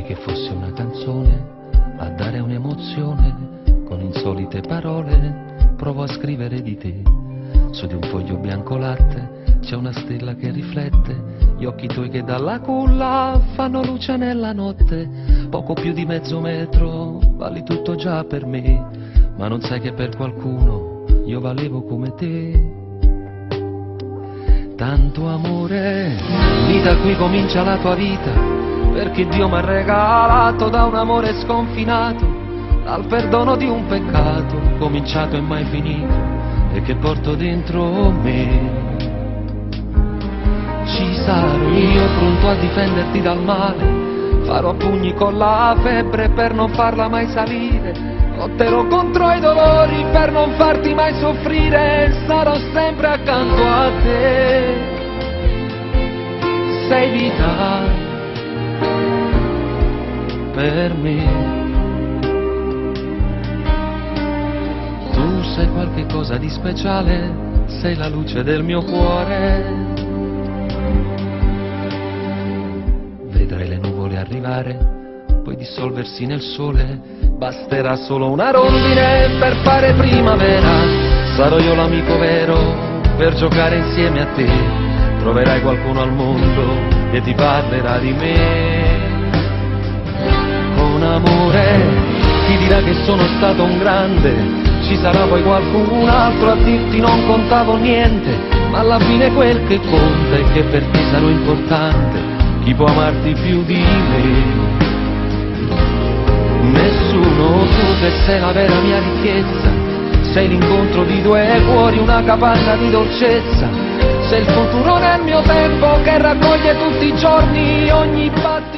che fosse una canzone a dare un'emozione, con insolite parole provo a scrivere di te. Su di un foglio bianco latte c'è una stella che riflette gli occhi tuoi che dalla culla fanno luce nella notte. Poco più di mezzo metro, vali tutto già per me, ma non sai che per qualcuno io valevo come te. Tanto amore, vita qui comincia la tua vita, perché Dio m'ha regalato da un amore sconfinato, dal perdono di un peccato, cominciato e mai finito, e che porto dentro me. Ci sarò io pronto a difenderti dal male, farò a pugni con la febbre per non farla mai salire, lotterò contro i dolori per non farti mai soffrire, sarò sempre accanto a te. Sei vita per me, tu sei qualche cosa di speciale, sei la luce del mio cuore. Vedrai le nuvole arrivare, poi dissolversi nel sole, basterà solo una rondine per fare primavera. Sarò io l'amico vero per giocare insieme a te, troverai qualcuno al mondo che ti parlerà di me. Con amore ti dirà che sono stato un grande, ci sarà poi qualcun altro a dirti non contavo niente, ma alla fine quel che conta è che per te sarò importante. Chi può amarti più di me? Nessuno, tu che sei la vera mia ricchezza, sei l'incontro di due cuori, una capanna di dolcezza, sei il futuro nel mio tempo che raccoglie tutti i giorni ogni battito.